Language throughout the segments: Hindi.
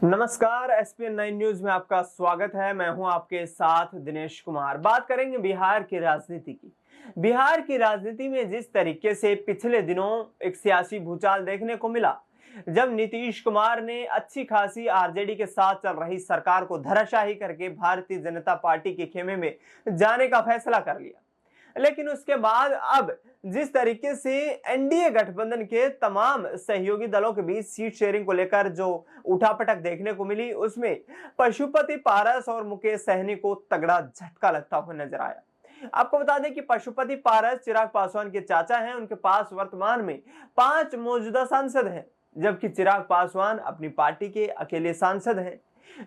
नमस्कार, SPN9 न्यूज में आपका स्वागत है। मैं हूं आपके साथ दिनेश कुमार। बात करेंगे बिहार की राजनीति की। बिहार की राजनीति में जिस तरीके से पिछले दिनों एक सियासी भूचाल देखने को मिला, जब नीतीश कुमार ने अच्छी खासी आरजेडी के साथ चल रही सरकार को धराशायी करके भारतीय जनता पार्टी के खेमे में जाने का फैसला कर लिया, लेकिन उसके बाद अब जिस तरीके से एनडीए गठबंधन के तमाम सहयोगी दलों के बीच सीट शेयरिंग को लेकर जो उठापटक देखने को मिली, उसमें पशुपति पारस और मुकेश सहनी को तगड़ा झटका लगता हुआ नजर आया। आपको बता दें कि पशुपति पारस चिराग पासवान के चाचा हैं। उनके पास वर्तमान में 5 मौजूदा सांसद हैं, जबकि चिराग पासवान अपनी पार्टी के अकेले सांसद हैं।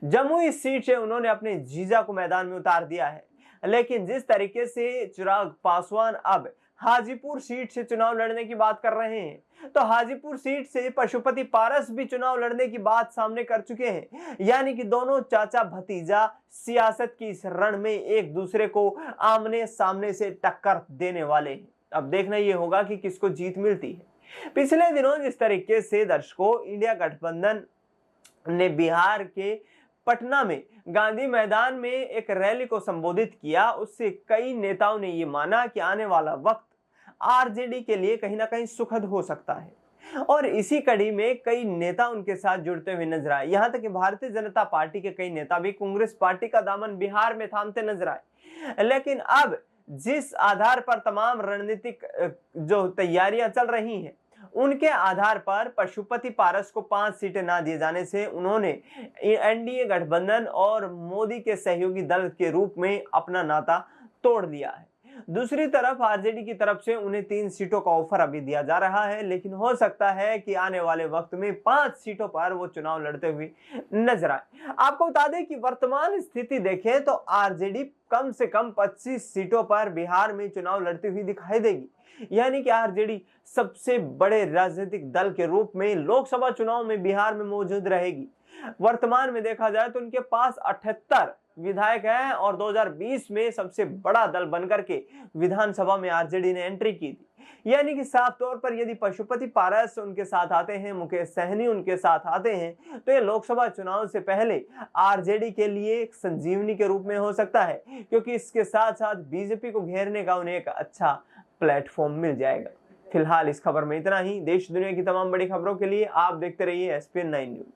जमुई सीट से उन्होंने अपने जीजा को मैदान में उतार दिया है, लेकिन जिस तरीके से चिराग पासवान अब हाजीपुर सीट से चुनाव लड़ने की बात कर रहे हैं, तो हाजीपुर सीट से पशुपति पारस भी चुनाव लड़ने की बात सामने कर चुके हैं। यानी कि दोनों चाचा भतीजा सियासत की इस रण में एक दूसरे को आमने सामने से टक्कर देने वाले हैं। अब देखना यह होगा कि किसको जीत मिलती है। पिछले दिनों जिस तरीके से दर्शकों इंडिया गठबंधन ने बिहार के पटना में गांधी मैदान में एक रैली को संबोधित किया, उससे कई नेताओं ने यह माना कि आने वाला वक्त आरजेडी के लिए कहीं ना कहीं सुखद हो सकता है, और इसी कड़ी में कई नेता उनके साथ जुड़ते हुए नजर आए। यहां तक कि भारतीय जनता पार्टी के कई नेता भी कांग्रेस पार्टी का दामन बिहार में थामते नजर आए। लेकिन अब जिस आधार पर तमाम रणनीतिक जो तैयारियां चल रही हैं, उनके आधार पर पशुपति पारस को 5 सीटें ना दिए जाने से उन्होंने एनडीए गठबंधन और मोदी के सहयोगी दल के रूप में अपना नाता तोड़ दिया है। दूसरी तरफ आरजेडी की तरफ से उन्हें 3 सीटों का ऑफर अभी दिया जा रहा है, लेकिन हो सकता है कि आने वाले वक्त में 5 सीटों पर वो चुनाव लड़ते हुए नजर आए। आपको बता दें कि वर्तमान स्थिति देखें तो आरजेडी कम से कम 25 सीटों पर बिहार में चुनाव लड़ती हुई दिखाई देगी। यानी कि आरजेडी सबसे बड़े राजनीतिक दल के रूप में लोकसभा चुनाव में बिहार में मौजूद रहेगी। वर्तमान में देखा जाए तो उनके पास 78 विधायक हैं और 2020 में सबसे बड़ा दल बनकर के विधानसभा में आरजेडी ने एंट्री की थी। यानी कि साफ तौर पर यदि पशुपति पारस उनके साथ आते हैं, मुकेश सहनी उनके साथ आते हैं, तो ये लोकसभा चुनाव से पहले आरजेडी के लिए एक संजीवनी के रूप में हो सकता है, क्योंकि इसके साथ साथ बीजेपी को घेरने का उन्हें एक अच्छा प्लेटफॉर्म मिल जाएगा। फिलहाल इस खबर में इतना ही। देश दुनिया की तमाम बड़ी खबरों के लिए आप देखते रहिए SPN9 न्यूज।